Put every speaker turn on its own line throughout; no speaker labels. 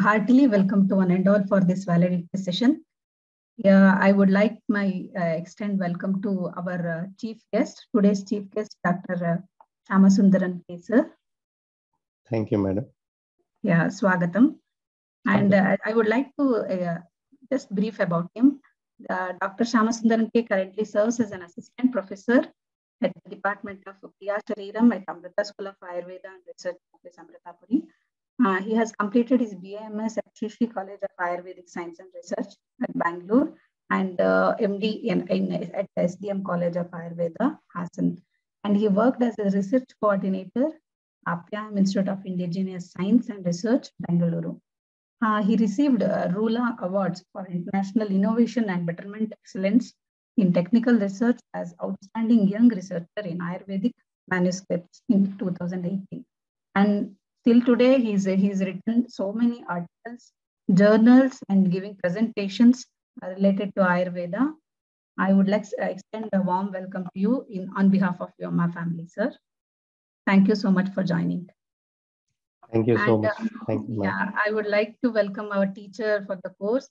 Heartily welcome to one and all for this valedictory session. Yeah, I would like my extend welcome to our chief guest, today's chief guest, Dr. Shamasundaran K. Sir.
Thank you, madam.
Yeah, Swagatam. And I would like to just brief about him. Dr. Shamasundaran K. currently serves as an assistant professor at the Department of Kriya Shariram at Amrita School of Ayurveda and Research Office, Amritapuri. He has completed his BAMS at Shri College of Ayurvedic Science and Research at Bangalore and MD at SDM College of Ayurveda, Hassan. And he worked as a research coordinator, Apyam Institute of Indigenous Science and Research, Bangalore. He received Rula Awards for International Innovation and Betterment Excellence in Technical Research as Outstanding Young Researcher in Ayurvedic Manuscripts in 2018. And till today, he's written so many articles, journals, and giving presentations related to Ayurveda. I would like to extend a warm welcome to you on behalf of Vyoma family, sir. Thank you so much for joining.
Thank you so much. Thank you,
yeah, I would like to welcome our teacher for the course.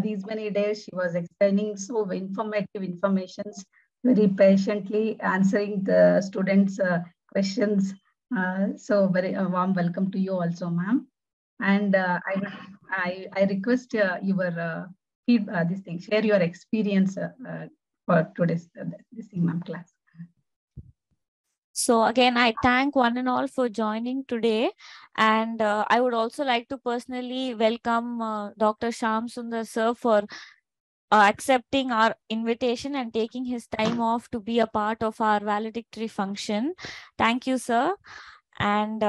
These many days, she was explaining so informative informations, very patiently answering the students' questions. So very warm welcome to you also, ma'am. And I request share your experience for today's this thing, ma'am, class.
So again, I thank one and all for joining today. And I would also like to personally welcome Dr. Shamsundar sir for accepting our invitation and taking his time off to be a part of our valedictory function. Thank you, sir. And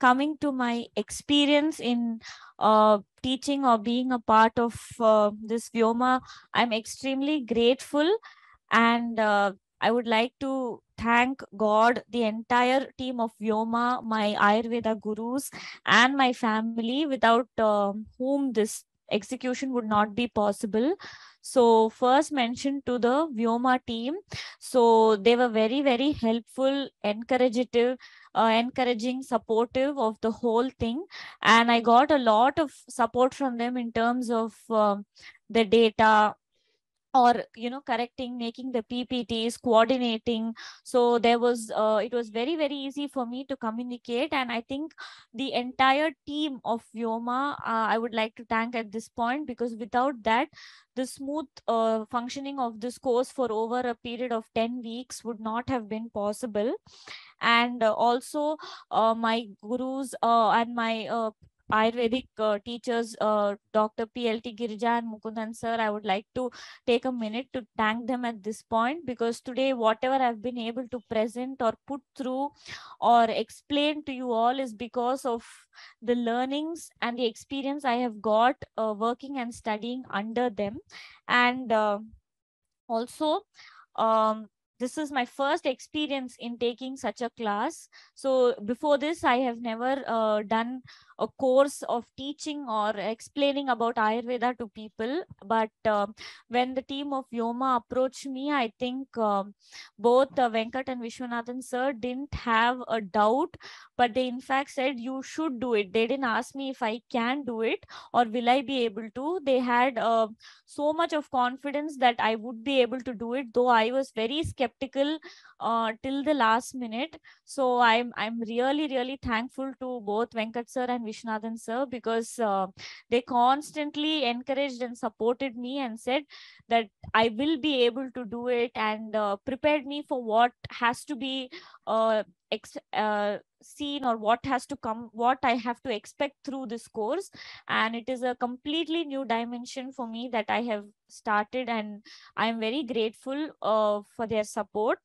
coming to my experience in teaching or being a part of this Vyoma, I'm extremely grateful. And I would like to thank God, the entire team of Vyoma, my Ayurveda gurus, and my family, without whom this execution would not be possible. So first mention to the Vyoma team. So they were very, very helpful, encouraging, supportive of the whole thing. And I got a lot of support from them in terms of the data, or correcting, making the PPTs, coordinating. So there was it was very, very easy for me to communicate. And I think the entire team of Vyoma, I would like to thank at this point, because without that, the smooth functioning of this course for over a period of 10 weeks would not have been possible. And also my gurus and my Ayurvedic teachers, Dr. PLT Girija and Mukundan sir, I would like to take a minute to thank them at this point, because today whatever I've been able to present or put through or explain to you all is because of the learnings and the experience I have got working and studying under them. And also this is my first experience in taking such a class. So before this, I have never done a course of teaching or explaining about Ayurveda to people. But when the team of Vyoma approached me, I think both Venkat and Vishwanathan sir didn't have a doubt, but they in fact said, you should do it. They didn't ask me if I can do it or will I be able to. They had so much of confidence that I would be able to do it, though I was very skeptical till the last minute. So I'm really, really thankful to both Venkat sir and Vishwanathan sir, because they constantly encouraged and supported me and said that I will be able to do it, and prepared me for what has to be seen, or what has to come, what I have to expect through this course. And it is a completely new dimension for me that I have started, and I'm very grateful for their support.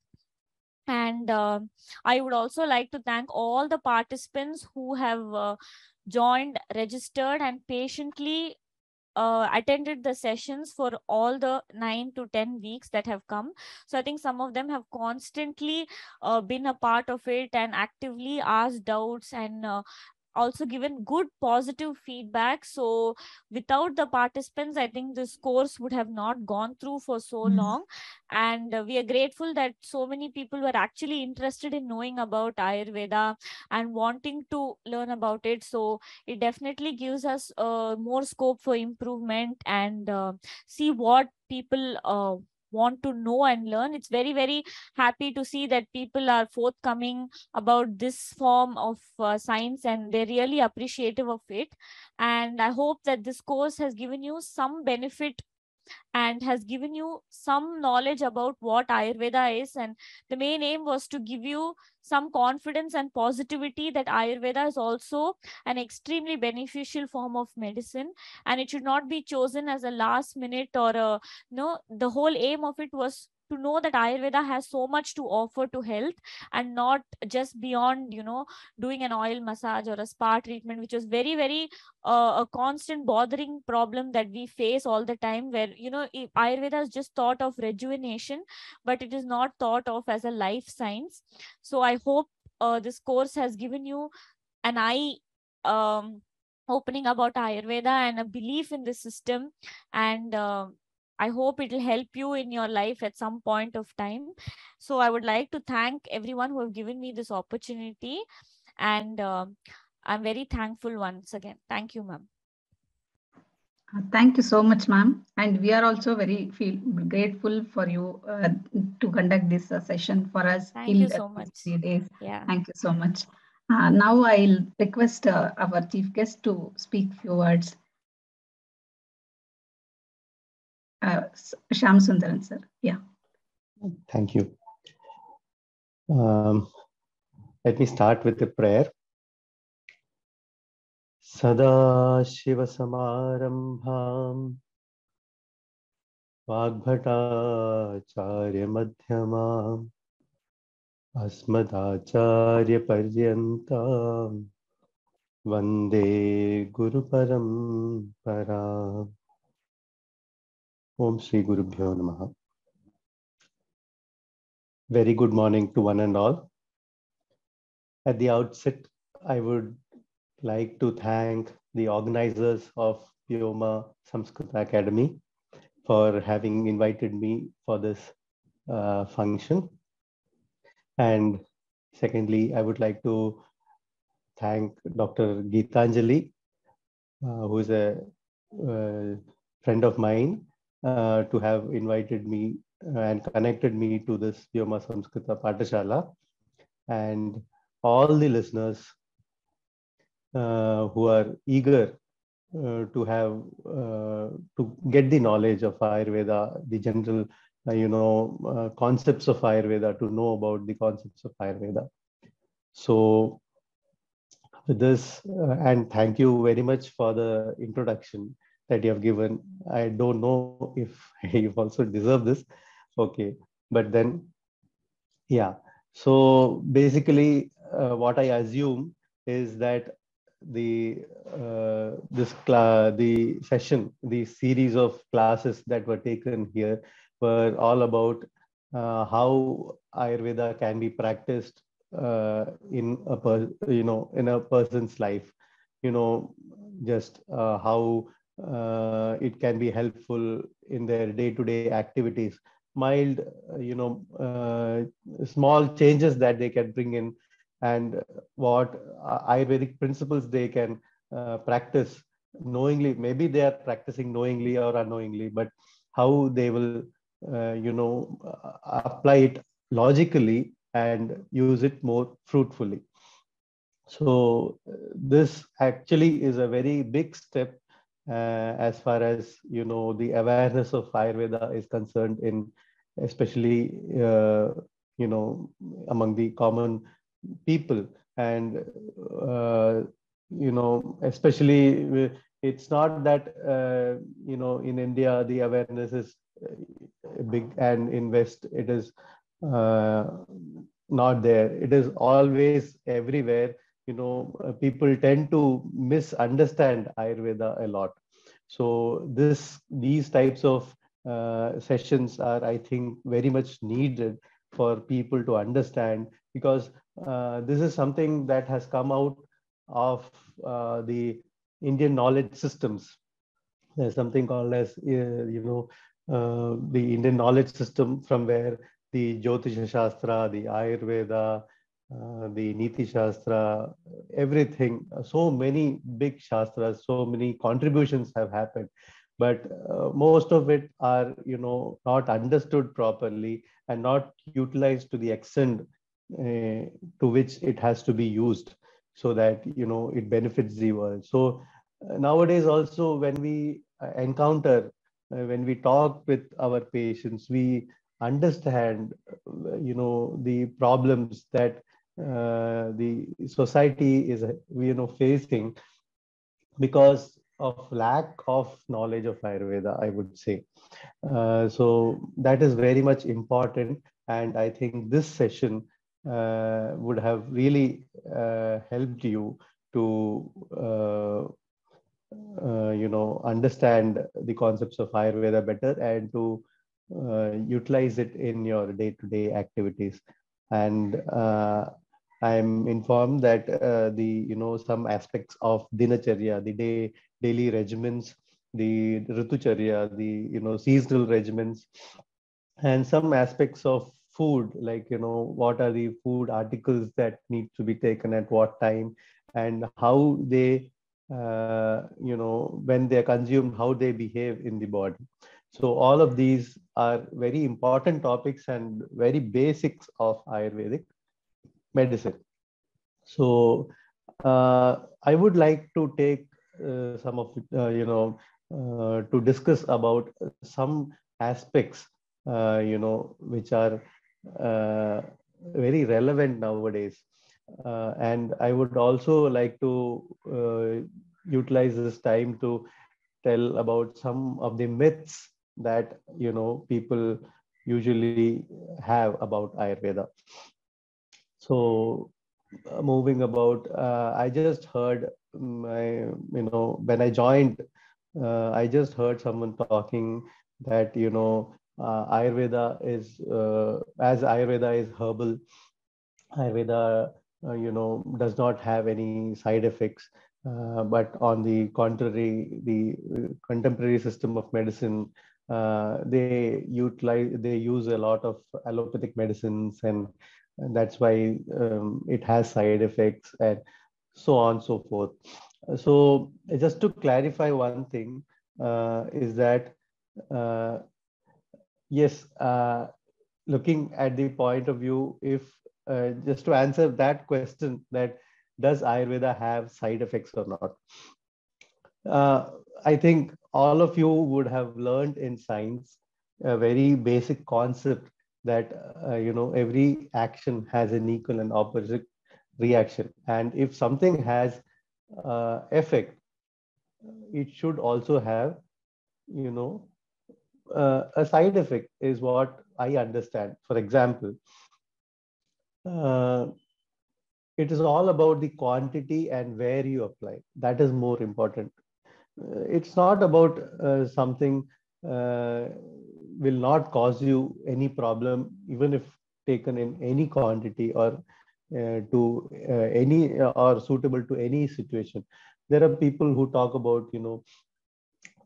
And I would also like to thank all the participants who have joined, registered, and patiently attended the sessions for all the 9 to 10 weeks that have come. So I think some of them have constantly been a part of it and actively asked doubts and also given good positive feedback. So without the participants, I think this course would have not gone through for so long. And we are grateful that so many people were actually interested in knowing about Ayurveda and wanting to learn about it. So it definitely gives us more scope for improvement and see what people want to know and learn. It's very, very happy to see that people are forthcoming about this form of science, and they're really appreciative of it. And I hope that this course has given you some benefit and has given you some knowledge about what Ayurveda is. And the main aim was to give you some confidence and positivity that Ayurveda is also an extremely beneficial form of medicine, and it should not be chosen as a last minute or a no. The whole aim of it was to know that Ayurveda has so much to offer to health, and not just beyond doing an oil massage or a spa treatment, which is very, very a constant bothering problem that we face all the time, where Ayurveda is just thought of rejuvenation, but it is not thought of as a life science. So I hope this course has given you an eye opening about Ayurveda and a belief in the system, and I hope it will help you in your life at some point of time. So I would like to thank everyone who have given me this opportunity, and I'm very thankful once again. Thank you, ma'am.
Thank you so much, ma'am. And we are also very grateful for you to conduct this session for us.
Thank you so much.
3 days.
Yeah.
Thank you so much. Now I'll request our chief guest to speak few words. Shyam Sundaran, sir. Yeah.
Thank you. Let me start with a prayer. Sada Shiva Samarambham Vagbhatacharya Madhyamam Asmadacharya Paryantam Vande Guru Paramparam. Om Shri Guru Bhyo Namaha. Very good morning to one and all. At the outset, I would like to thank the organizers of Vyoma-Samskrta Academy for having invited me for this function. And secondly, I would like to thank Dr. Gitanjali, who is a friend of mine, to have invited me and connected me to this vyoma-samskrta-pathasala, and all the listeners who are eager to have to get the knowledge of Ayurveda, the general concepts of Ayurveda, to know about the concepts of Ayurveda. So with this, and thank you very much for the introduction that you have given. I don't know if you also deserve this. Okay, but then, yeah. So basically, what I assume is that the session, the series of classes that were taken here were all about how Ayurveda can be practiced in a person's life. Just how it can be helpful in their day-to-day activities. Mild, small changes that they can bring in, and what Ayurvedic principles they can practice knowingly. Maybe they are practicing knowingly or unknowingly, but how they will, apply it logically and use it more fruitfully. So this actually is a very big step as far as the awareness of Ayurveda is concerned, in especially among the common people. And especially it's not that in India the awareness is big, and in West it is not there. It is always everywhere. People tend to misunderstand Ayurveda a lot. So these types of sessions are, I think, very much needed for people to understand, because this is something that has come out of the Indian knowledge systems. There's something called as, the Indian knowledge system, from where the Jyotisha Shastra, the Ayurveda, the Niti Shastra, everything, so many big Shastras, so many contributions have happened. But most of it are, not understood properly and not utilized to the extent to which it has to be used, so that, it benefits the world. So nowadays also, when we when we talk with our patients, we understand, the problems that the society is, facing because of lack of knowledge of Ayurveda, I would say. So that is very much important. And I think this session would have really helped you to understand the concepts of Ayurveda better, and to utilize it in your day-to-day activities. And I'm informed that some aspects of dinacharya, the daily regimens, the ritucharya, the seasonal regimens, and some aspects of food, like, what are the food articles that need to be taken at what time, and how they, when they are consumed, how they behave in the body. So all of these are very important topics and very basics of Ayurvedic medicine. So I would like to take some of, to discuss about some aspects, which are very relevant nowadays. And I would also like to utilize this time to tell about some of the myths that, people usually have about Ayurveda. So moving about, I just heard when I joined, I just heard someone talking that, Ayurveda is, as Ayurveda is herbal, Ayurveda, does not have any side effects. But on the contrary, the contemporary system of medicine, they use a lot of allopathic medicines, and that's why it has side effects, and so on and so forth. So just to clarify one thing, is that, uh, yes, looking at the point of view, if just to answer that question, that does Ayurveda have side effects or not? I think all of you would have learned in science a very basic concept that, every action has an equal and opposite reaction. And if something has effect, it should also have, a side effect, is what I understand. For example, uh, it is all about the quantity and where you apply. That is more important. It's not about something will not cause you any problem, even if taken in any quantity, or to any or suitable to any situation. There are people who talk about,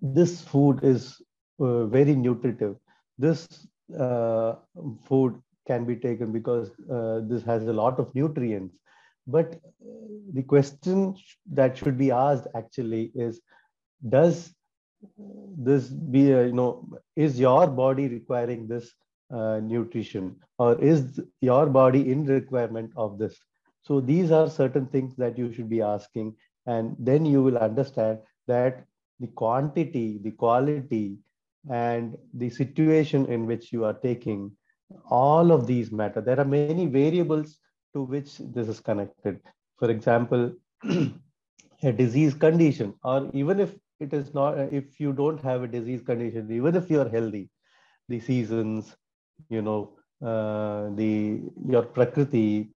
this food is very nutritive. This food can be taken because this has a lot of nutrients. But the question that should be asked actually is, does this be is your body requiring this nutrition, or is your body in requirement of this? So these are certain things that you should be asking, and then you will understand that the quantity, the quality, and the situation in which you are taking, all of these matter. There are many variables to which this is connected. For example, a disease condition, or even if it is not, if you don't have a disease condition, even if you are healthy, the seasons, your prakriti,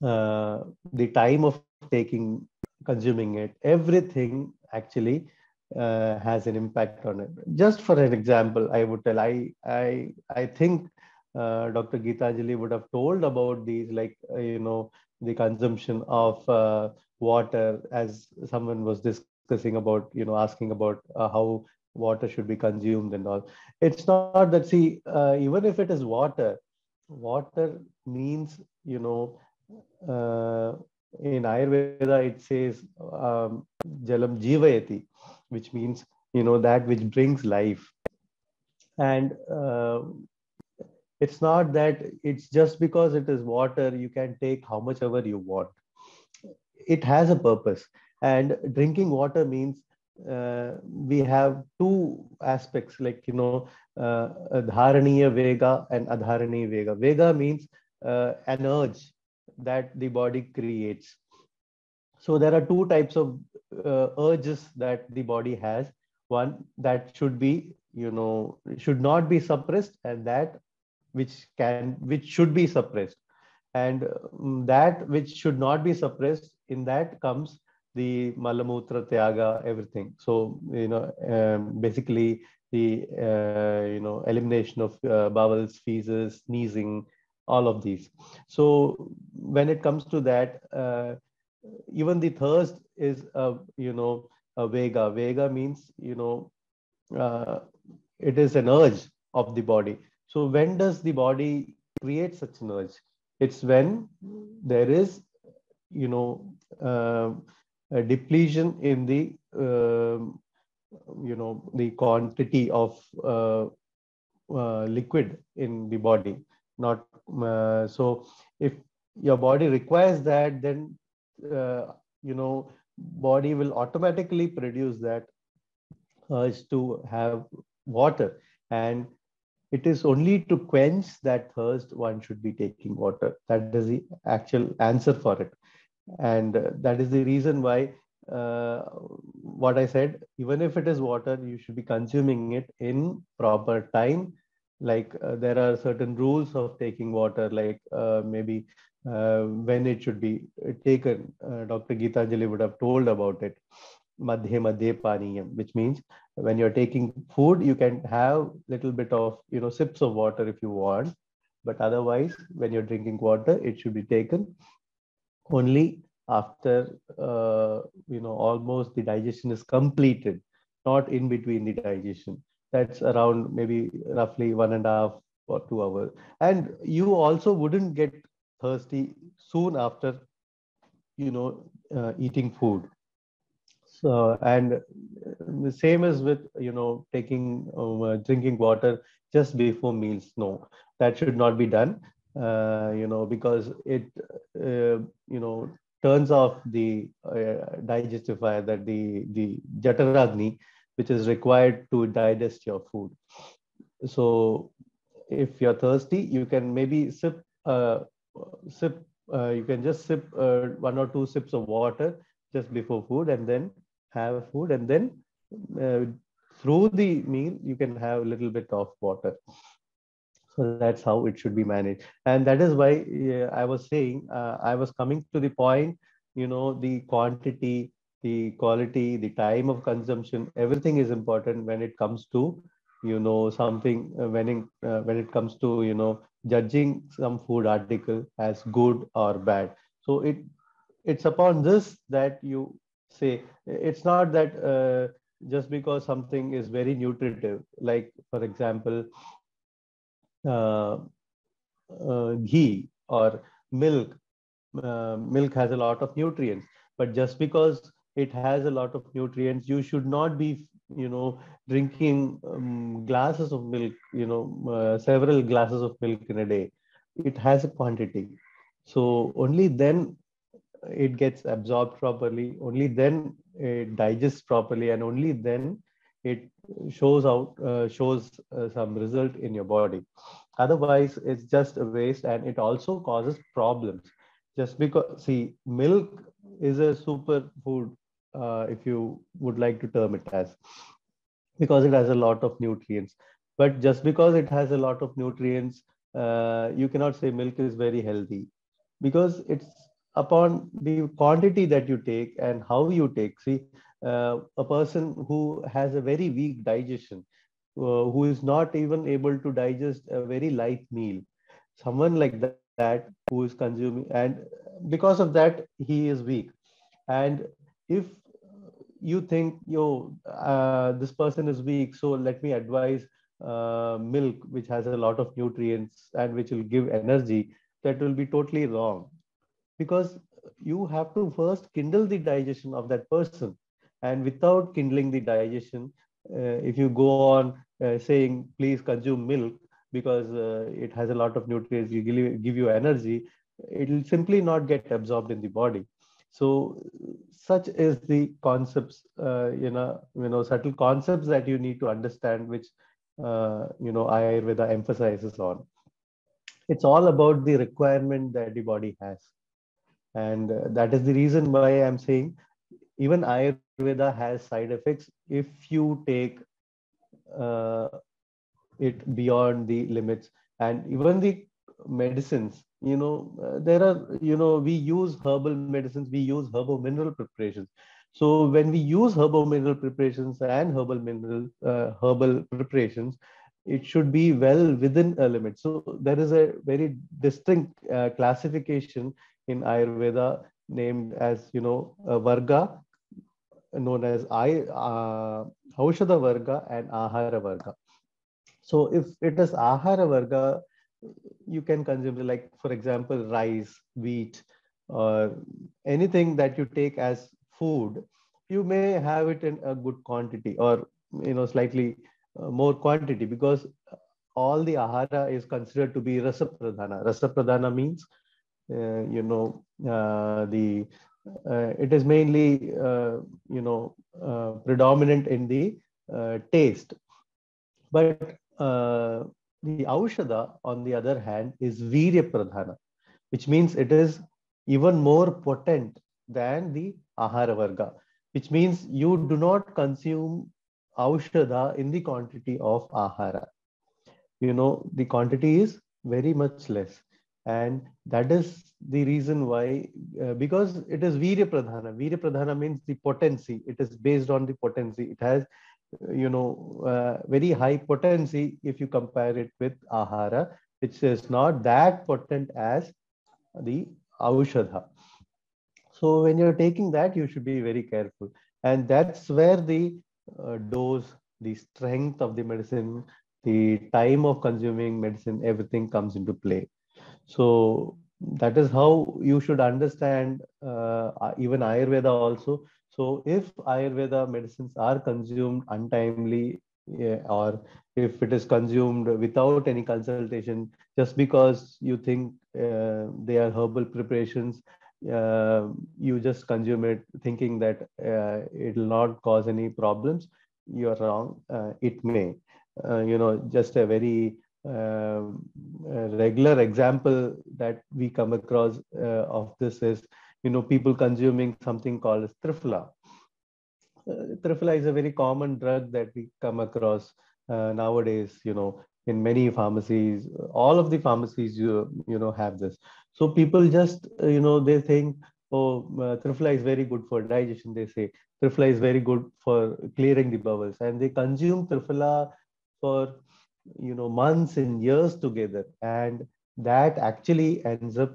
the time of taking, consuming it, everything actually has an impact on it. Just for an example, I would tell, I think Dr. Gitanjali would have told about these, like, the consumption of water, as someone was discussing about, asking about how water should be consumed and all. It's not that, see, even if it is water, water means, uh, in Ayurveda, it says jalam jivayati, which means, that which brings life. And it's not that it's just because it is water, you can take how much ever you want. It has a purpose. And drinking water means we have two aspects, like, dharaniya vega and adharaniya vega. Vega means an urge that the body creates. So there are two types of urges that the body has. One that should be, should not be suppressed, and that which should be suppressed. And that which should not be suppressed, in that comes the malamutra tyaga, everything. So, basically the elimination of bowels, feces, sneezing, all of these. So when it comes to that, even the thirst is a vega. Vega means, uh, it is an urge of the body. So when does the body create such an urge? It's when there is, you know, uh, a depletion in the, the quantity of liquid in the body. Not so. If your body requires that, then body will automatically produce that urge to have water. And it is only to quench that thirst one should be taking water. That is the actual answer for it. And that is the reason why, what I said, even if it is water, you should be consuming it in proper time. Like there are certain rules of taking water, like maybe when it should be taken. Dr. Gitanjali would have told about it. Madhye madhye paniyam, which means when you're taking food, you can have little bit of, sips of water if you want. But otherwise, when you're drinking water, it should be taken only after, almost the digestion is completed, not in between the digestion. That's around maybe roughly 1.5 or 2 hours. And you also wouldn't get thirsty soon after, eating food. So, and the same is with, taking, drinking water just before meals. No, that should not be done, because it, turns off the digestifier, that the jataragni, which is required to digest your food. So if you're thirsty, you can maybe sip, you can just sip 1 or 2 sips of water just before food, and then have food, and then uh, through the meal you can have a little bit of water. So that's how it should be managed. And that is why I was saying, I was coming to the point, the quantity, the quality, the time of consumption, everything is important when it comes to, something, when it comes to, judging some food article as good or bad. So it's upon this that you say. It's not that just because something is very nutritive, like for example, uh, ghee or milk. Milk has a lot of nutrients, but just because it has a lot of nutrients, you should not be, drinking glasses of milk, several glasses of milk in a day. It has a quantity. So only then it gets absorbed properly, only then it digests properly, and only then it shows some result in your body. Otherwise it's just a waste, and it also causes problems. Just because, see, milk is a super food, if you would like to term it as, because it has a lot of nutrients. But just because it has a lot of nutrients, you cannot say milk is very healthy, because it's upon the quantity that you take and how you take. See, a person who has a very weak digestion, who is not even able to digest a very light meal, someone like that who is consuming, and because of that he is weak. And if you think, this person is weak, so let me advise milk, which has a lot of nutrients and which will give energy, that will be totally wrong. Because you have to first kindle the digestion of that person. And without kindling the digestion, if you go on saying, please consume milk because it has a lot of nutrients, give you energy, it will simply not get absorbed in the body. So such is the concepts, subtle concepts that you need to understand, which Ayurveda emphasizes on. It's all about the requirement that the body has. And that is the reason why I'm saying even Ayurveda has side effects if you take uh, it beyond the limits. And even the medicines, there are, we use herbal medicines, we use herbal mineral preparations. So when we use herbal mineral preparations and herbal preparations, it should be well within a limit. So there is a very distinct classification in Ayurveda named as, Varga, known as Aushadha Varga and Ahara Varga. So if it is Ahara Varga, you can consume, like, for example, rice, wheat, or anything that you take as food. You may have it in a good quantity, or slightly more quantity, because all the ahara is considered to be rasa pradhana. Rasa pradhana means the it is mainly predominant in the taste. But the aushadha, on the other hand, is virya pradhana, which means it is even more potent than the ahara varga, which means you do not consume aushadha in the quantity of ahara. The quantity is very much less. And that is the reason why, because it is virya pradhana. Virya pradhana means the potency. It is based on the potency. It has very high potency if you compare it with ahara, which is not that potent as the aushadha. So when you're taking that, you should be very careful. And that's where the dose, the strength of the medicine, the time of consuming medicine, everything comes into play. So that is how you should understand even Ayurveda also. So if Ayurveda medicines are consumed untimely, or if it is consumed without any consultation, just because you think they are herbal preparations, you just consume it thinking that it will not cause any problems, you are wrong. It may. Just a very regular example that we come across of this is, people consuming something called as triphala. Triphala is a very common drug that we come across nowadays, in many pharmacies. All of the pharmacies, have this. So people just, they think, oh, triphala is very good for digestion. They say triphala is very good for clearing the bowels, and they consume triphala for months and years together, and that actually ends up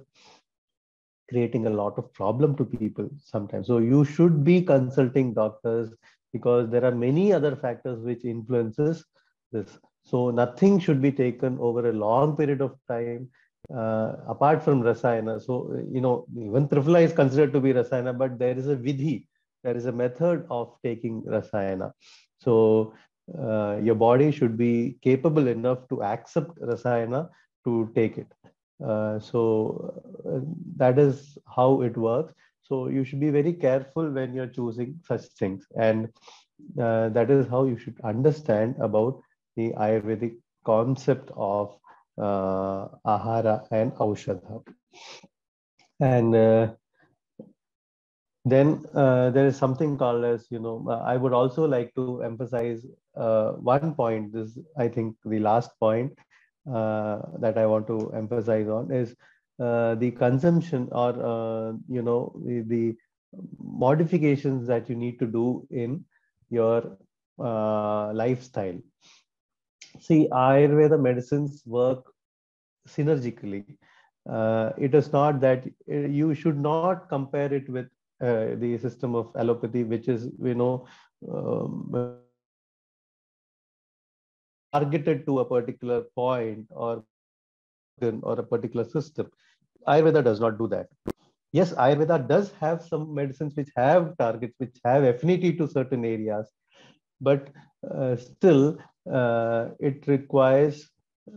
creating a lot of problem to people sometimes. So you should be consulting doctors, because there are many other factors which influences this. So nothing should be taken over a long period of time apart from rasayana. So even triphala is considered to be rasayana, but there is a vidhi, there is a method of taking rasayana. So your body should be capable enough to accept rasayana to take it. That is how it works. So you should be very careful when you're choosing such things. And that is how you should understand about the Ayurvedic concept of ahara and aushadha. And then there is something called as, I would also like to emphasize one point. This, I think, the last point that I want to emphasize on is the consumption, or the modifications that you need to do in your lifestyle. See, Ayurveda medicines work synergically. It is not that you should not compare it with the system of allopathy, which is, targeted to a particular point or organ or a particular system. Ayurveda does not do that. Yes, Ayurveda does have some medicines which have targets, which have affinity to certain areas, but still it requires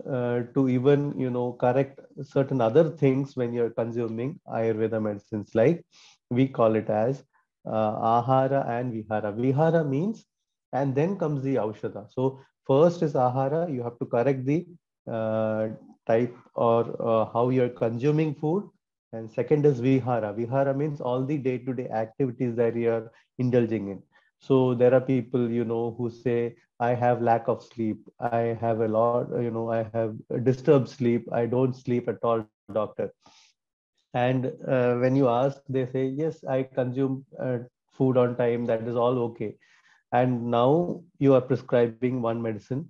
to even, correct certain other things when you're consuming Ayurveda medicines. Like we call it as ahara and vihara. Vihara means, and then comes the aushadha. So first is ahara. You have to correct the type or how you're consuming food. And second is vihara. Vihara means all the day-to-day activities that you're indulging in. So there are people, who say, I have lack of sleep. I have a lot, I have disturbed sleep. I don't sleep at all, doctor. And when you ask, they say, yes, I consume food on time. That is all okay. And now you are prescribing one medicine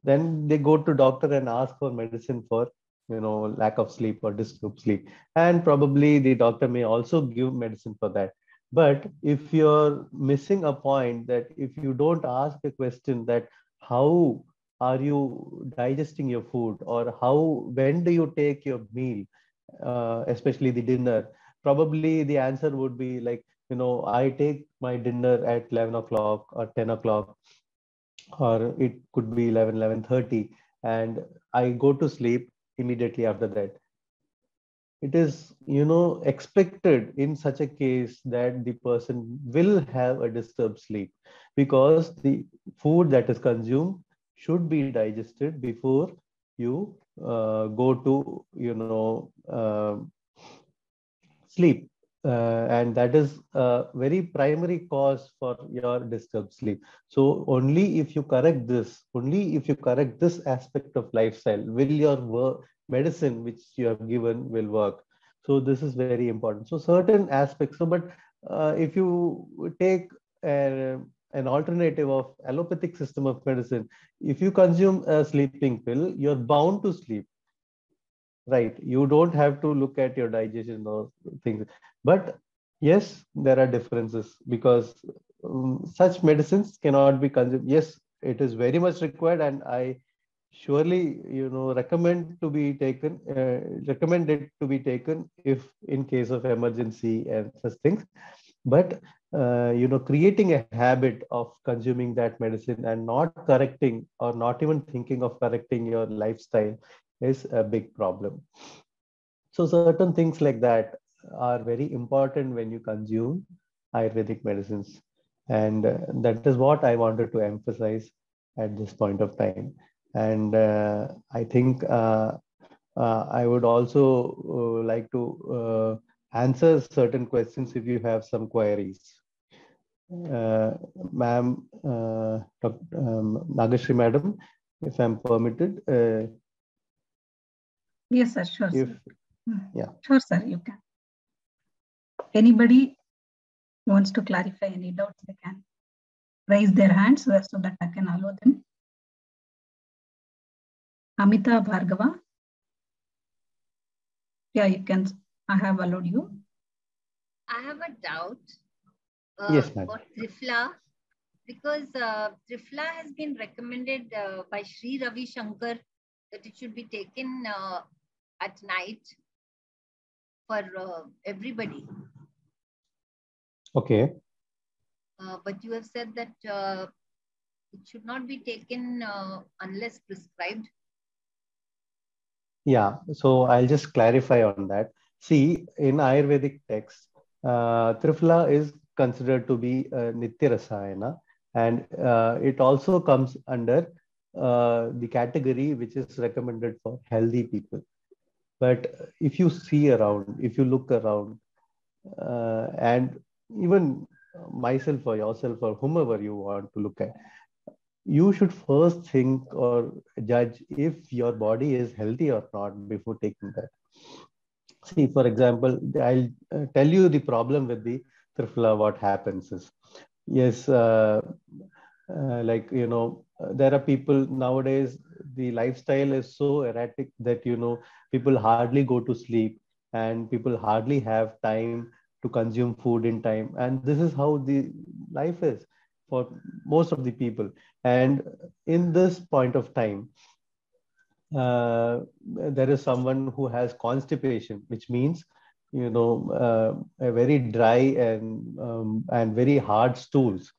then they go to doctor and ask for medicine for, lack of sleep or disturbed sleep. And probably the doctor may also give medicine for that. But if you're missing a point, that if you don't ask a question that how are you digesting your food, or when do you take your meal, especially the dinner, probably the answer would be like, I take my dinner at 11 o'clock or 10 o'clock, or it could be 11:30, and I go to sleep immediately after that. It is, expected in such a case that the person will have a disturbed sleep, because the food that is consumed should be digested before you go to, sleep. And that is a very primary cause for your disturbed sleep. So only if you correct this aspect of lifestyle, will your medicine which you have given will work. So this is very important. So certain aspects. So, but if you take an alternative of allopathic system of medicine, if you consume a sleeping pill, you're bound to sleep. Right. You don't have to look at your digestion or things. But yes, there are differences, because such medicines cannot be consumed. Yes, it is very much required, and I surely, recommend it to be taken if in case of emergency and such things. But creating a habit of consuming that medicine and not correcting, or not even thinking of correcting your lifestyle, is a big problem. So certain things like that are very important when you consume Ayurvedic medicines. And that is what I wanted to emphasize at this point of time. And I think I would also like to answer certain questions if you have some queries. Ma'am, Nagashri Madam, if I'm permitted.
Yes, sir. Sure,
if,
sir.
Yeah.
Sure, sir. You can. Anybody wants to clarify any doubts, they can raise their hands so that I can allow them. Amita Bhargava. Yeah, you can. I have allowed you.
I have a doubt.
Yes, ma'am.
For Trifla, because Trifla has been recommended by Sri Ravi Shankar that it should be taken at night for everybody.
Okay.
But you have said that it should not be taken unless prescribed.
Yeah, so I'll just clarify on that. See, in Ayurvedic texts, Trifla is considered to be Nitya Rasayana, and it also comes under the category which is recommended for healthy people. But if you see around, if you look around, and even myself or yourself or whomever you want to look at, you should first think or judge if your body is healthy or not before taking that. See, for example, I'll tell you the problem with the Trifla. What happens is, yes, there are people nowadays, the lifestyle is so erratic that, people hardly go to sleep. and people hardly have time to consume food in time. And this is how the life is for most of the people. And in this point of time, there is someone who has constipation, which means, a very dry and very hard stools.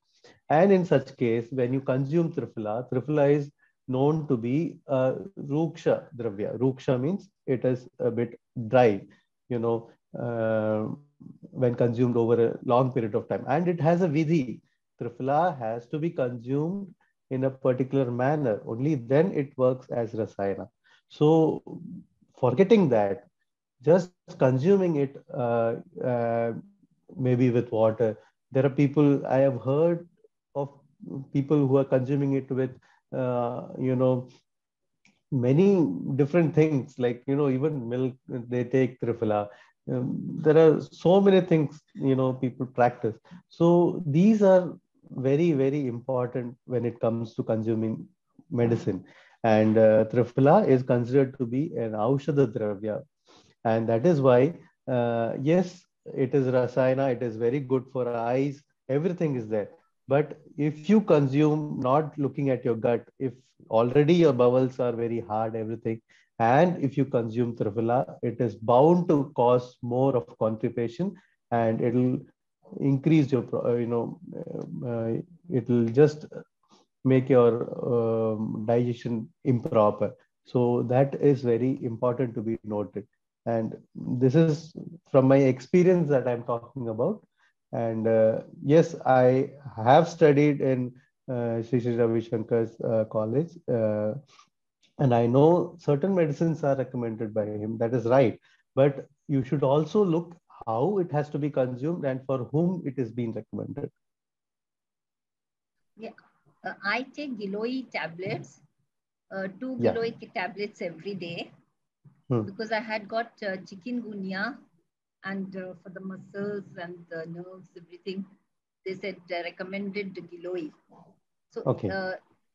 And in such case, when you consume Triphala is known to be ruksha dravya. Ruksha means it is a bit dry, you know, when consumed over a long period of time. And it has a vidhi. Triphala has to be consumed in a particular manner. Only then it works as rasayana. So, forgetting that, just consuming it, maybe with water. There are people, I have heard of people who are consuming it with, many different things, like, even milk, they take Triphala. There are so many things, people practice. So these are very, very important when it comes to consuming medicine. And Triphala is considered to be an Aushadha Dravya. And that is why, yes, it is rasayana, it is very good for eyes, everything is there. But if you consume not looking at your gut, if already your bowels are very hard, everything, and if you consume Triphala, it is bound to cause more of constipation, and it'll increase your, it'll just make your digestion improper. So that is very important to be noted. And this is from my experience that I'm talking about. And yes, I have studied in Sri Ravi Shankar's college. And I know certain medicines are recommended by him. That is right. But you should also look how it has to be consumed and for whom it is being recommended.
Yeah. I take Giloy tablets, 2
Yeah.
Giloy tablets every day, because I had got chikungunya, and for the muscles and the nerves, everything, they said recommended Giloy. So
Okay.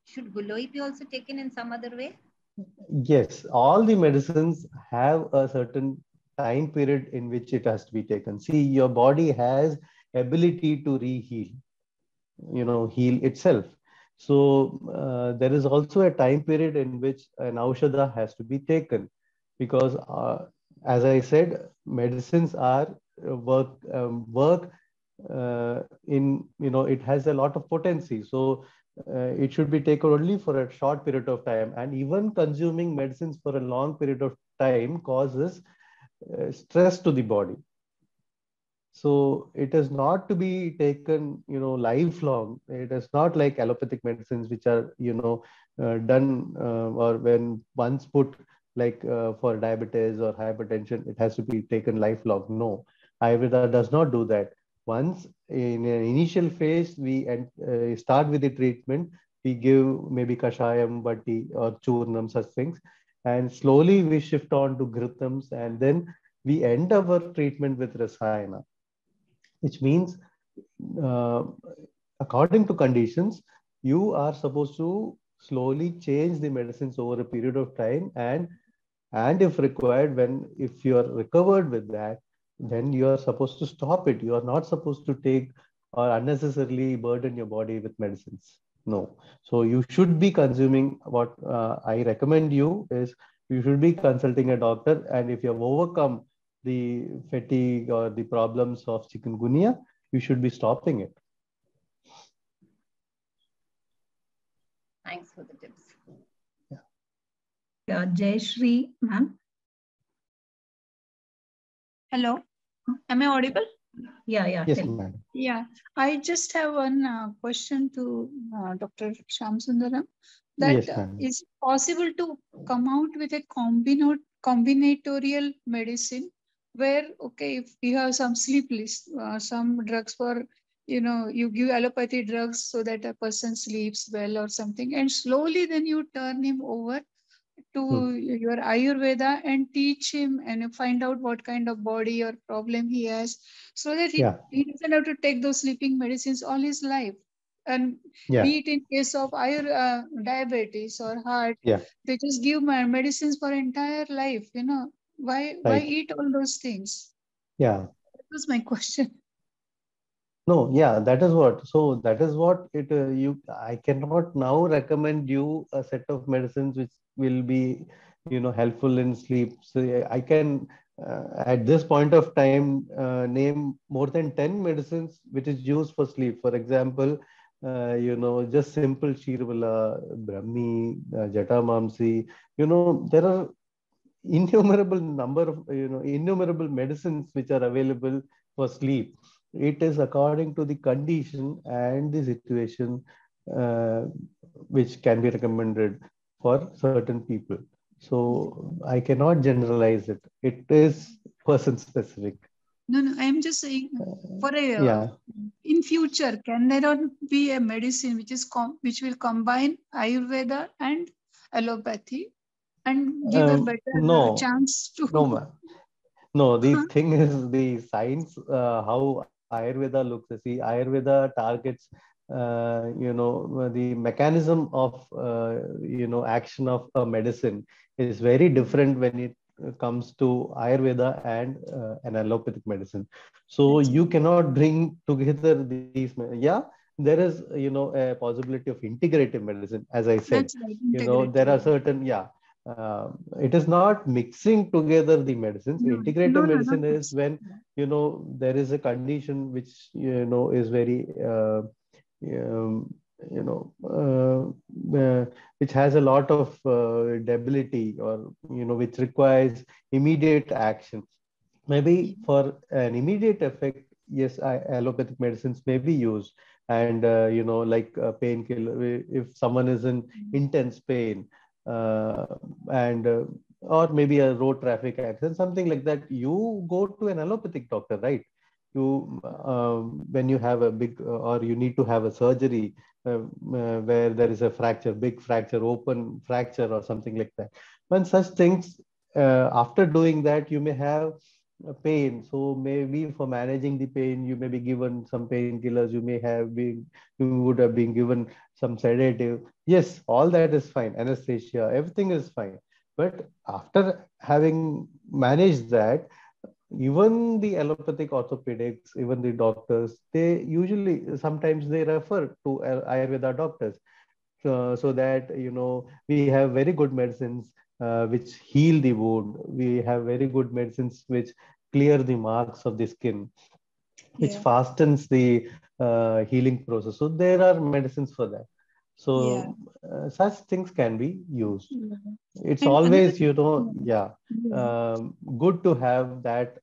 should Giloy be also taken in some other way?
Yes, all the medicines have a certain time period in which it has to be taken. See, your body has ability to reheal, heal itself. So there is also a time period in which an aushadha has to be taken, because as I said, medicines are work in, it has a lot of potency. So it should be taken only for a short period of time, and even consuming medicines for a long period of time causes stress to the body. So it is not to be taken, lifelong. It is not like allopathic medicines, which are, done or when once put, like for diabetes or hypertension, it has to be taken lifelong. No, Ayurveda does not do that. Once in an initial phase, we start with the treatment. We give maybe kashayam, bati, or churnam, such things, and slowly we shift on to ghrutams, and then we end our treatment with rasayana, which means uh, according to conditions, you are supposed to slowly change the medicines over a period of time, and if required, when if you are recovered with that, then you are supposed to stop it. You are not supposed to take or unnecessarily burden your body with medicines. No. So you should be consuming what I recommend you is, you should be consulting a doctor, and if you have overcome the fatigue or the problems of chikungunya, you should be stopping it.
Thanks for the tips.
Jay Shri, ma'am.
Hello, am I audible?
Yeah.
Yes, madam.
Yeah, I just have one question to Dr. Shamsundaram. That
Yes, madam.
is possible to come out with a combinatorial medicine where, okay, if you have some sleep list, some drugs for, you give allopathy drugs so that a person sleeps well or something, and slowly then you turn him over to your Ayurveda and teach him and find out what kind of body or problem he has, so that he doesn't have to take those sleeping medicines all his life. And be it in case of diabetes or heart, they just give medicines for entire life, Why
Right.
eat all those things?
Yeah.
That was my question.
No, yeah, that is what. So that is what it I cannot now recommend you a set of medicines which will be, helpful in sleep. So I can at this point of time name more than 10 medicines which is used for sleep. For example, just simple Shirvala, Brahmi, Jatamamsi, there are innumerable medicines which are available for sleep. It is according to the condition and the situation uh, which can be recommended for certain people. So I cannot generalize it. It is person specific.
No, no, I am just saying for a
Yeah.
in future, can there not be a medicine which is which will combine Ayurveda and allopathy and give a better
No,
chance to?
no, ma'am. No, the thing is the science, how Ayurveda looks. See, Ayurveda targets, the mechanism of, action of a medicine is very different when it comes to Ayurveda and an allopathic medicine. So
That's
you
right.
cannot bring together these. Yeah, there is, a possibility of integrative medicine, as I said.
That's right. Integrative.
There are certain, yeah. It is not mixing together the medicines.
No,
Integrative
no, no, not
medicine is
this.
when there is a condition which is very um, you know which has a lot of debility, or which requires immediate action. Maybe for an immediate effect, yes, allopathic medicines may be used. And like painkiller, if someone is in intense pain, uh, and or maybe a road traffic accident, something like that, you go to an allopathic doctor, right? You when you have a big or you need to have a surgery where there is a fracture, big fracture, open fracture or something like that. When such things, after doing that, you may have pain. So maybe for managing the pain, you may be given some painkillers. You would have been given some sedative. Yes, all that is fine. Anesthesia, everything is fine. But after having managed that, even the allopathic orthopedics, even the doctors, they usually sometimes they refer to Ayurveda doctors, so that we have very good medicines which heal the wound. We have very good medicines which clear the marks of the skin, which
Yeah,
fastens the healing process. So there are medicines for that.
yeah.
So such things can be used.
Yeah.
It's
And another,
always, yeah,
yeah.
good to have that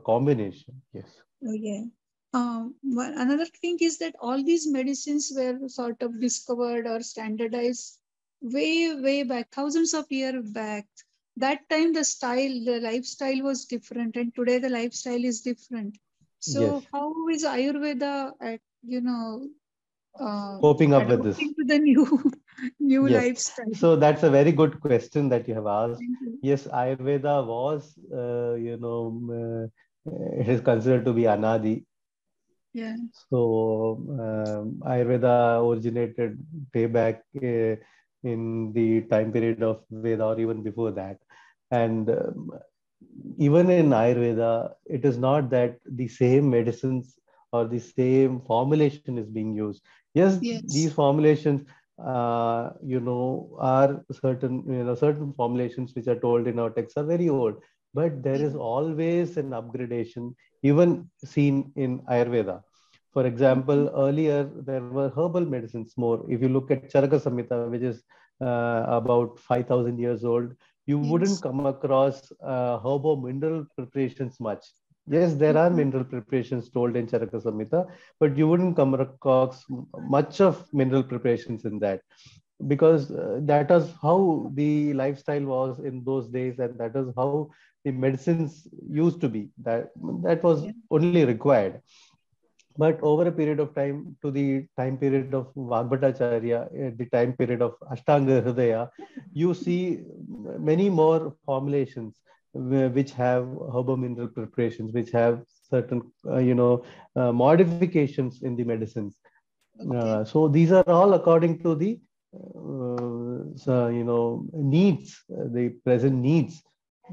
combination. Yes.
Oh, yeah. Another thing is that all these medicines were sort of discovered or standardized way back, thousands of years back. That time, the lifestyle was different, and today the lifestyle is different.
Yes.
So, how is Ayurveda,
Coping up with this.
adapting to the new new
Yes.
lifestyle?
So that's a very good question that you have asked.
Thank you.
Yes, Ayurveda was, it is considered to be Anadi.
Yeah.
So Ayurveda originated way back in the time period of Veda, or even before that. And even in Ayurveda, it is not that the same medicines or the same formulation is being used. Yes, these
Yes.
formulations, are certain formulations which are told in our texts are very old, but there
Yeah.
is always an upgradation, even seen in Ayurveda. For example, earlier there were herbal medicines more. If you look at Charaka Samhita, which is about 5,000 years old, you wouldn't
Yes.
come across herbo mineral preparations much. Yes, there are
Mhm.
mineral preparations told in Charaka Samhita, but you wouldn't come across much of mineral preparations in that, because that is how the lifestyle was in those days, and that is how the medicines used to be. That was
Yeah.
only required. But over a period of time, to the time period of Vagbhatacharya, the time period of Ashtanga Hridaya, you see many more formulations which have herbal mineral preparations, which have certain, modifications in the medicines.
Okay.
So these are all according to the, needs, the present needs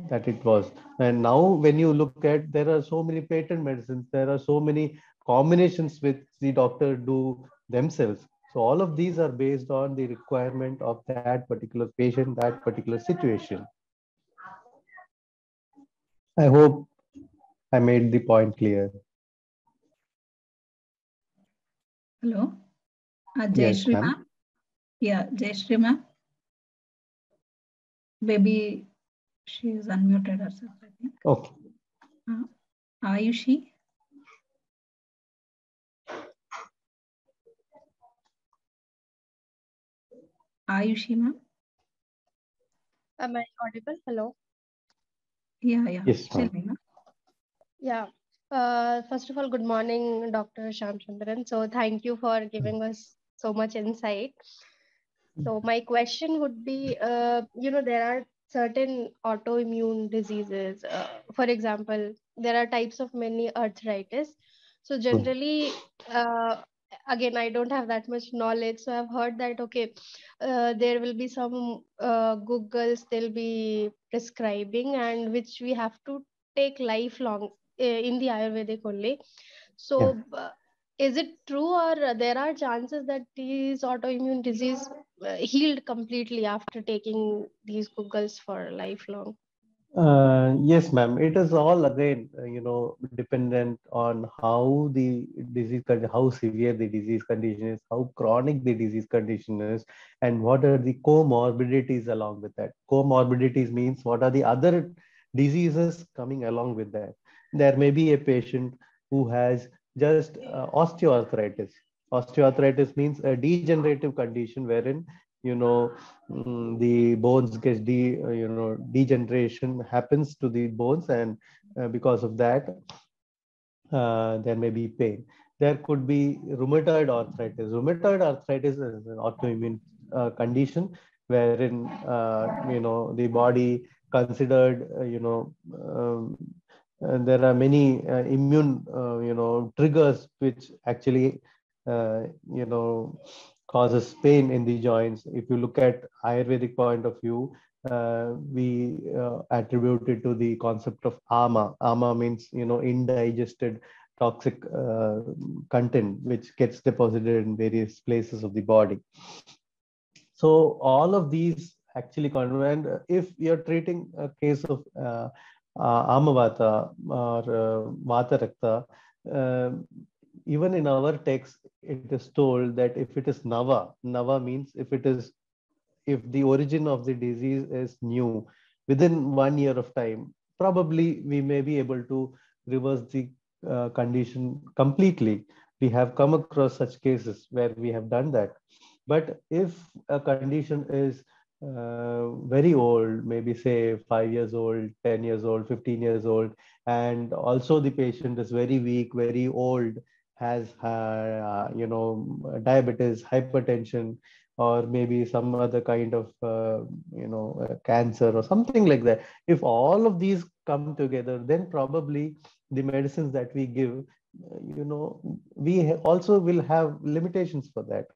that it was. And now when you look at, there are so many patent medicines, there are so many combinations which the doctor do themselves. So all of these are based on the requirement of that particular patient, that particular situation. I hope I made the point clear.
Hello,
Yes,
Jayashree
ma'am.
ma'am. Yeah, Jayashree ma'am. Maybe she is unmuted herself, I think.
Okay.
Ayushi. Ayushi ma'am.
Am I audible? Hello.
Yeah.
Yes,
Tell
ma'am.
me, ma'am.
Yeah. First of all, good morning, Dr. Shamchandran. So thank you for giving us so much insight. So my question would be, there are certain autoimmune diseases. For example, there are types of many arthritis. So generally, again, I don't have that much knowledge. So I've heard that, okay, there will be some Googles they'll be prescribing and which we have to take lifelong in the Ayurvedic only. So is it true or there are chances that these autoimmune disease healed completely after taking these Googles for lifelong?
Yes, ma'am. It is all again, dependent on how the how severe the disease condition is, how chronic the disease condition is, and what are the comorbidities along with that. Comorbidities means what are the other diseases coming along with that. There may be a patient who has just osteoarthritis. Osteoarthritis means a degenerative condition wherein, the bones get degeneration happens to the bones, and because of that there may be pain. There could be rheumatoid arthritis. Rheumatoid arthritis is an autoimmune condition wherein the body considered there are many immune triggers which actually uh, you know causes pain in the joints. If you look at Ayurvedic point of view, we attribute it to the concept of ama. Ama means indigested toxic content which gets deposited in various places of the body. So all of these actually and if you're treating a case of amavata or vata rakta, uh, even in our text it is told that if it is nava means if the origin of the disease is new within 1 year of time, probably we may be able to reverse the condition completely. We have come across such cases where we have done that. But if a condition is very old, maybe say 5 years old, 10 years old, 15 years old, and also the patient is very weak, very old, has diabetes, hypertension, or maybe some other kind of cancer or something like that. If all of these come together, then probably the medicines that we give, we also will have limitations for that.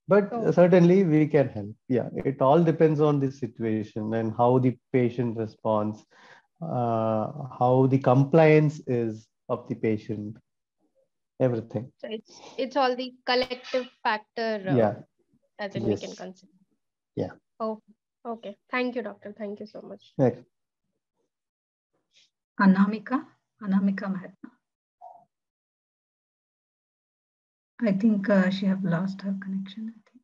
But certainly we can help. Yeah, it all depends on the situation and how the patient responds, how the compliance is of the patient, everything.
So it's all the collective factor
Yeah.
as in we can
Yes.
consider.
Yeah.
Oh, okay. Thank you, doctor. Thank you so much.
Next.
Anamika Mahatma. I think she have lost her connection. I think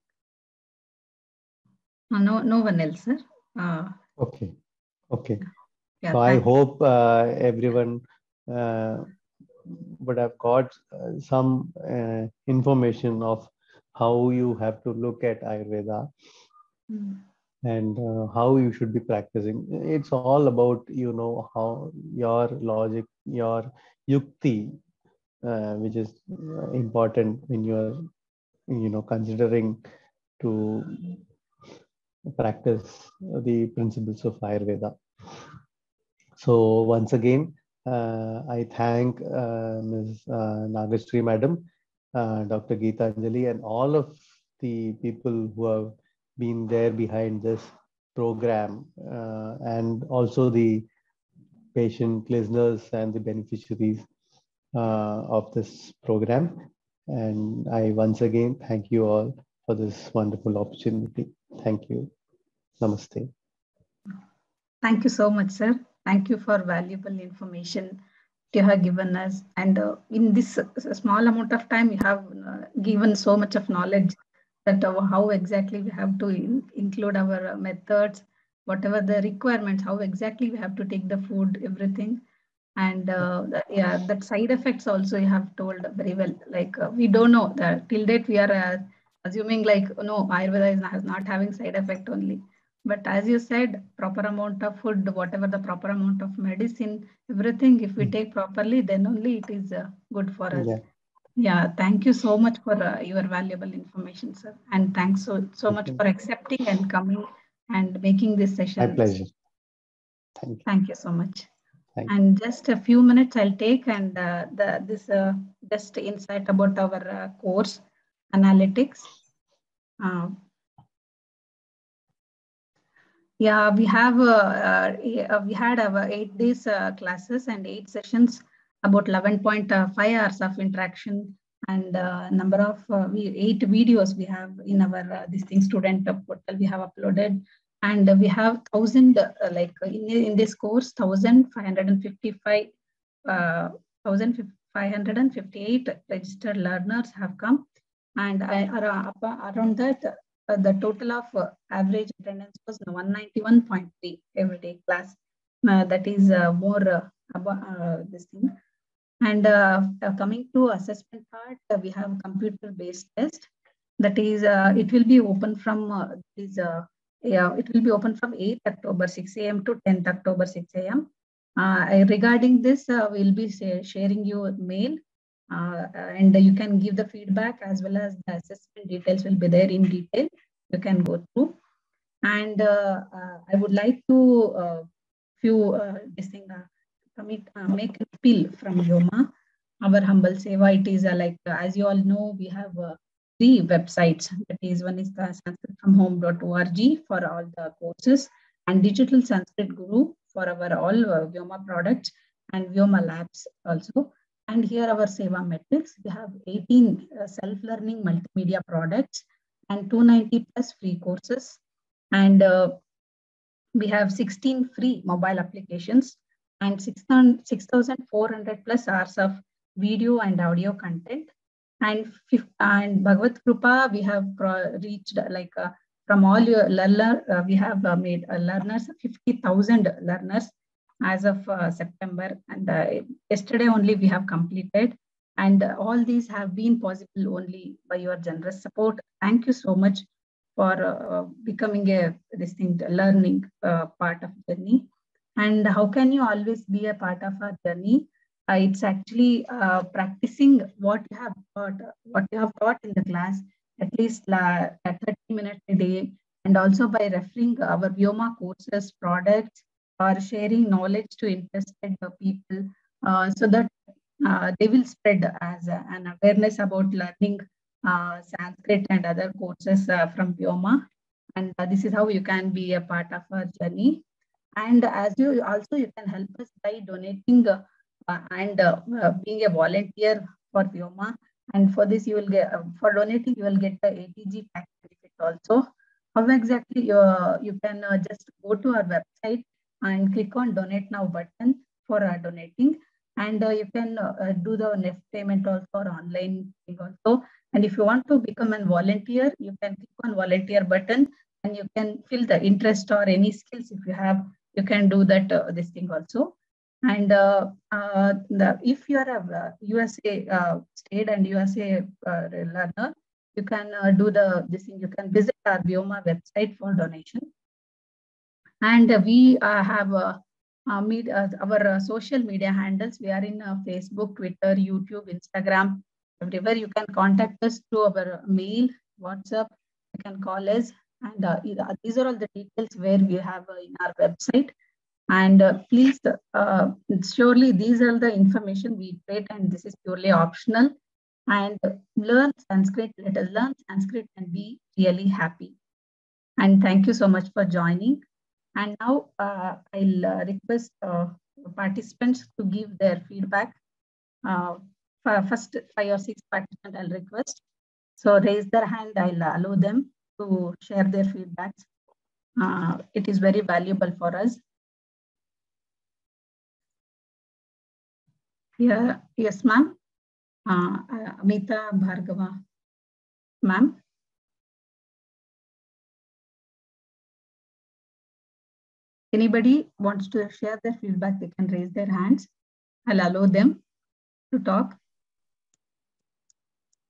no one else, sir.
Okay.
Yeah,
So I hope everyone would have got some information of how you have to look at Ayurveda and how you should be practicing. It's all about, how your logic, your yukti, which is important when you're, considering to practice the principles of Ayurveda. So once again, I thank Ms. Nagashri Madam, Dr. Gitanjali, and all of the people who have been there behind this program and also the patient listeners and the beneficiaries of this program. And I once again thank you all for this wonderful opportunity. Thank you. Namaste.
Thank you so much, sir. Thank you for valuable information you have given us. And in this small amount of time, you have given so much of knowledge that how exactly we have to include our methods, whatever the requirements, how exactly we have to take the food, everything. And yeah, that side effects also you have told very well. Like we don't know that till date we are assuming like no, Ayurveda is not having side effect only. But as you said, proper amount of food, whatever the proper amount of medicine, everything, if we take properly, then only it is good for us.
Yeah.
Yeah, thank you so much for your valuable information, sir. And thanks so much for accepting and coming and making this session.
My pleasure. Thank you.
Thank you so much.
Thank
And just a few minutes I'll take and this just insight about our course analytics. Yeah, we have we had our 8 days classes and 8 sessions, about 11.5 hours of interaction, and number of 8 videos we have in our this thing student portal we have uploaded, and we have 1,000 like in this course 1,555 1,558 registered learners have come, and around that. The total of average attendance was 191.3 everyday class. That is more about this thing. And coming to assessment part, we have computer-based test. That is, it will be open from it will be open from 8th October 6 a.m. to 10th October 6 a.m. Regarding this, we'll be sharing you a mail. And you can give the feedback as well as the assessment details will be there in detail. You can go through. And I would like to make a appeal from Vyoma, our humble seva. It is like, as you all know, we have 3 websites. That is, one is the sanskritfromhome.org for all the courses, and Digital Sanskrit Guru for our all Vyoma products, and Vyoma Labs also. And here our Seva metrics, we have 18 self-learning multimedia products and 290 plus free courses. And we have 16 free mobile applications and 6,400 plus hours of video and audio content. And Bhagavad Krupa, we have reached like from all your learner, we have made learners, 50,000 learners as of September, and yesterday only we have completed, and all these have been possible only by your generous support. Thank you so much for becoming a learning part of journey. And how can you always be a part of our journey? It's actually practicing what you have taught in the class, at least 30 minutes a day, and also by referring our Vyoma courses, products, or sharing knowledge to interested people, so that they will spread as an awareness about learning Sanskrit and other courses from Vyoma. And this is how you can be a part of our journey. And as you also, you can help us by donating and being a volunteer for Vyoma. And for this, you will get for donating, you will get the ATG tax benefit also. How exactly you can just go to our website and click on donate now button for donating, and you can do the next payment also, or online thing also. And if you want to become a volunteer, you can click on volunteer button, and you can fill the interest or any skills if you have, you can do that this thing also. And if you are a USA state and USA learner, you can do this thing. You can visit our Vyoma website for donation. And we have our social media handles. We are in Facebook, Twitter, YouTube, Instagram, everywhere. You can contact us through our mail, WhatsApp. You can call us, and these are all the details where we have in our website. And please, surely these are the information we create, and this is purely optional. And learn Sanskrit. Let us learn Sanskrit and be really happy. And thank you so much for joining. And now I'll request participants to give their feedback. First 5 or 6 participants I'll request. So raise their hand, I'll allow them to share their feedbacks. It is very valuable for us. Yeah, yes, ma'am. Amita Bhargava, ma'am. Anybody wants to share their feedback, they can raise their hands. I'll allow them to talk.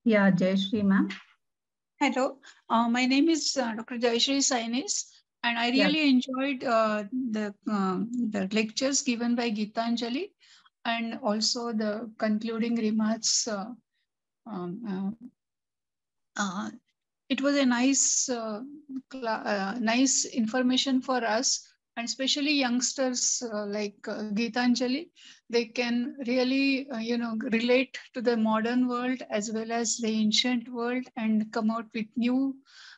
Yeah, Jayashree, ma'am.
Hello, my name is Dr. Jayashree Sainis, and I really enjoyed the lectures given by Gitanjali, and also the concluding remarks. It was a nice, nice information for us, and especially youngsters like Gitanjali. They can really, relate to the modern world as well as the ancient world and come out with new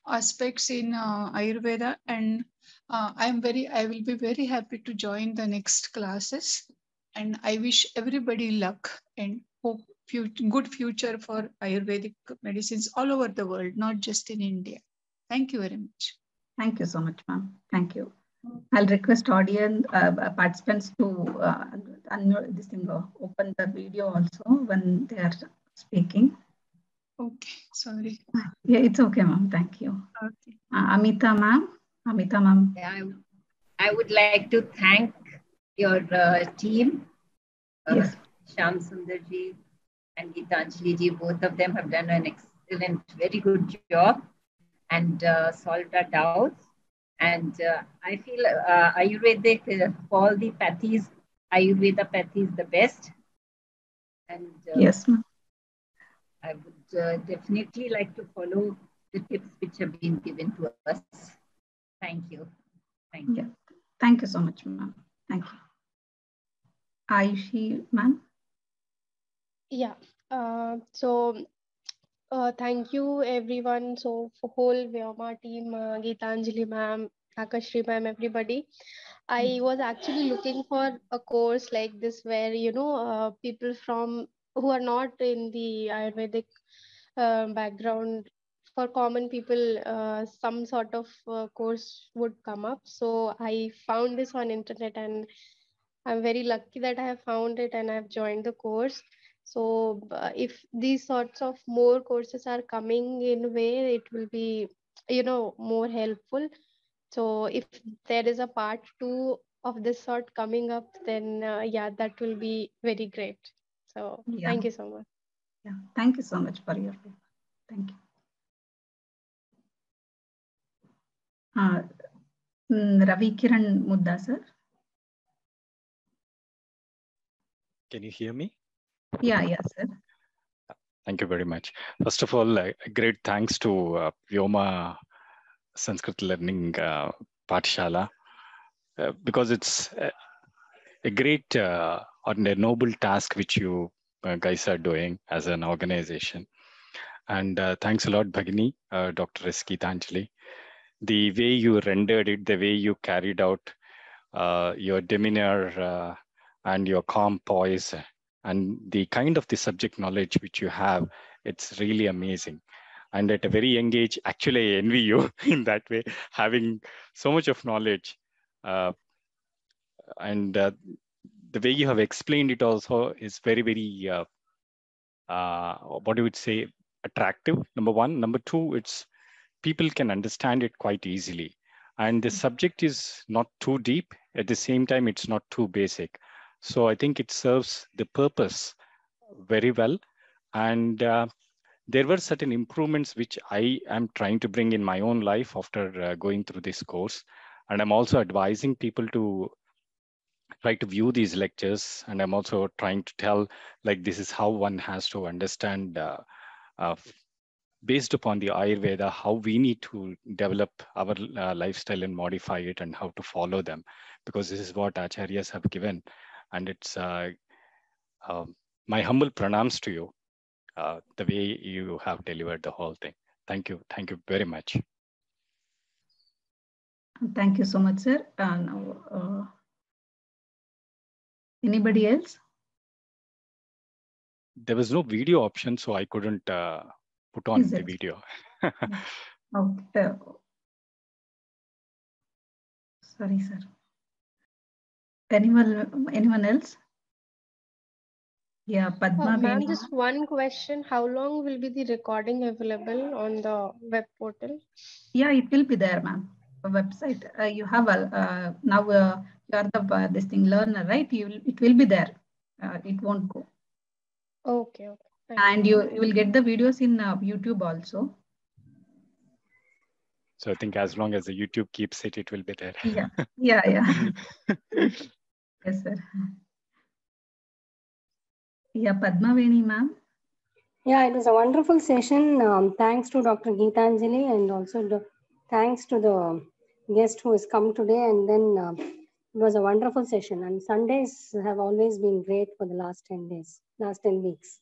aspects in Ayurveda. And I will be very happy to join the next classes. And I wish everybody luck and hope good future for Ayurvedic medicines all over the world, not just in India. Thank you very much.
Thank you so much, ma'am. Thank you. I'll request audience participants to open the video also when they are speaking.
Okay, sorry.
Yeah, it's okay, ma'am. Thank you.
Okay.
Amita, ma'am. Amita, ma'am.
Yeah, I would like to thank your team,
Yes.
Shyam Sundarji and Gitanjali ji. Both of them have done an excellent, very good job and solved our doubts. And I feel Ayurvedic, for all the pathies, Ayurveda pathy is the best. And
yes, ma'am.
I would definitely like to follow the tips which have been given to us. Thank you. Thank you.
Yeah. Thank you so much, ma'am. Thank you. Aishi, ma'am.
Yeah. Thank you, everyone. So, for whole Vyoma team, Gitanjali ma'am, Akashri ma'am, everybody. I was actually looking for a course like this where, people from who are not in the Ayurvedic background, for common people, some sort of course would come up. So I found this on internet, and I'm very lucky that I have found it and I've joined the course. So if these sorts of more courses are coming in way, it will be, more helpful. So if there is a part 2 of this sort coming up, then yeah, that will be very great. So thank you so much.
Yeah, thank you so much for your feedback. Thank you. Ravi Kiran Mudda, sir.
Can you hear me?
Yeah, yes, sir.
Thank you very much. First of all, a great thanks to vyoma-samskrta learning Pathasala, because it's a great or a noble task which you guys are doing as an organization. And thanks a lot, Bhagini, Dr. S. Gitanjali. The way you rendered it, the way you carried out your demeanor and your calm poise, and the kind of the subject knowledge which you have, it's really amazing. And at a very young age, actually I envy you in that way, having so much of knowledge. And the way you have explained it also is very, very, what do you would say, attractive, number one. Number two, it's people can understand it quite easily. And the subject is not too deep. At the same time, it's not too basic. So I think it serves the purpose very well. And there were certain improvements which I am trying to bring in my own life after going through this course. And I'm also advising people to try to view these lectures. And I'm also trying to tell, like, this is how one has to understand based upon the Ayurveda, how we need to develop our lifestyle and modify it and how to follow them, because this is what Acharyas have given. And it's my humble pranams to you, the way you have delivered the whole thing. Thank you. Thank you very much.
Thank you so much, sir. Now, anybody else?
There was no video option, so I couldn't put on the video.
Okay. Sorry, sir. Anyone else? Yeah, Padma.
Ma'am, just one question. How long will be the recording available on the web portal?
Yeah, it will be there, ma'am. Website. You have now you are the this thing learner, right? It will be there. It won't go.
Okay.
And you will get the videos in YouTube also.
So I think as long as the YouTube keeps it, it will be there.
Yeah. Yes, sir. Yeah, Padmaveni, ma'am.
Yeah, it was a wonderful session. Thanks to Dr. Gitanjali and also thanks to the guest who has come today. And then it was a wonderful session. And Sundays have always been great for the last 10 days, last 10 weeks.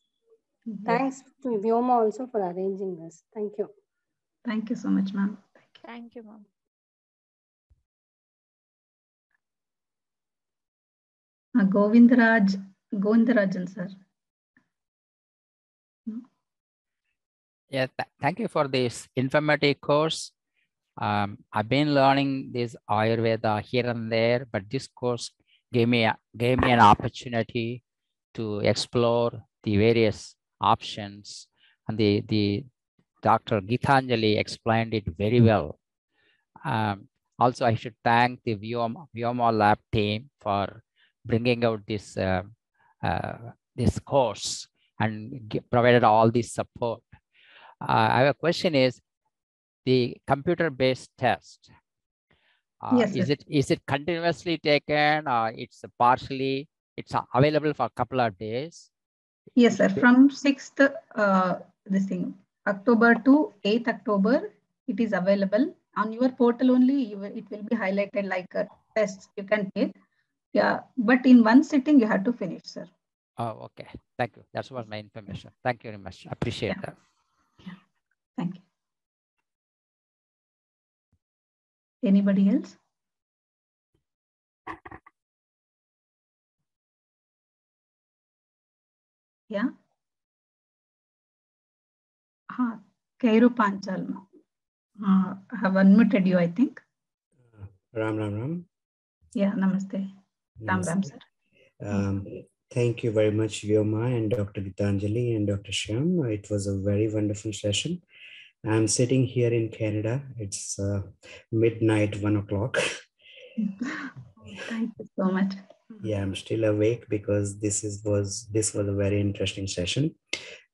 Yes. Thanks to Vyoma also for arranging this. Thank you.
Thank you so much, ma'am.
Thank you, ma'am.
Govindarajan, sir.
Yeah, thank you for this informative course. I've been learning this Ayurveda here and there, but this course gave me an opportunity to explore the various options, and the Dr. Gitanjali explained it very well. Also, I should thank the Vyoma Lab team for bringing out this this course and provided all this support. I have a question: is the computer-based test?
Yes,
is it continuously taken, or it's partially? It's available for a couple of days.
Yes, sir. From 6th October to 8th October, it is available on your portal only. It will be highlighted like a test you can take. Yeah, but in one sitting you have to finish, sir.
Oh, okay. Thank you. That was my information. Thank you very much. I appreciate that.
Yeah. Thank you. Anybody else? Yeah. Kairu Panchal. I have unmuted you, I think.
Ram.
Yeah, namaste. Ram, sir.
Thank you very much, Vyoma and Dr. Gitanjali and Dr. Shyam. It was a very wonderful session. I'm sitting here in Canada. It's midnight, 1 o'clock.
Thank you so much.
Yeah, I'm still awake because this was a very interesting session.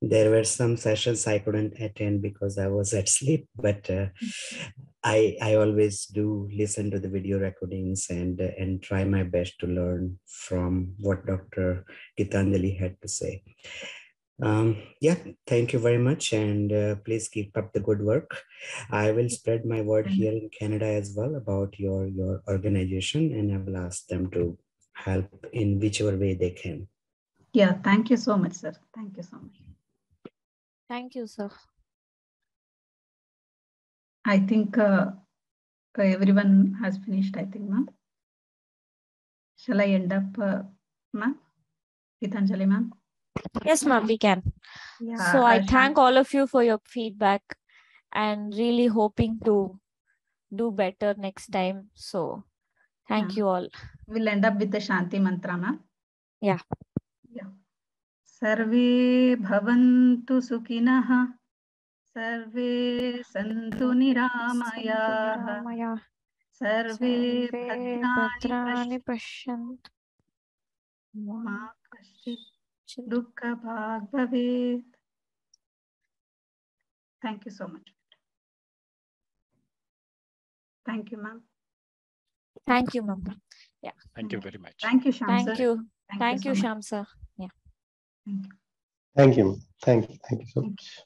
There were some sessions I couldn't attend because I was at sleep, but I always do listen to the video recordings and try my best to learn from what Dr. Gitanjali had to say. Yeah, thank you very much, and please keep up the good work. I will spread my word here in Canada as well about your organization, and I will ask them to help in whichever way they can.
Yeah, thank you so much, sir. Thank you so much.
Thank you, sir.
I think everyone has finished, I think, ma'am. Shall I end up, ma'am? Gitanjali, ma'am?
Yes, ma'am, we can.
Yeah,
so I thank all of you for your feedback and really hoping to do better next time. So thank you all.
We'll end up with the Shanti mantra, ma'am.
Yeah.
Sarve bhavantu sukhinah, sarve santu niramayah, sarve bhadrani pashyantu, ma kaschit dukkha bhag bhavet. Thank you so much. Thank you, ma'am.
Thank you, ma'am. Yeah.
Thank you very much.
Thank you, Shyam,
Thank
sir.
you. Thank you,
so
Shyam, sir. Yeah.
Thank you. Thank you so much.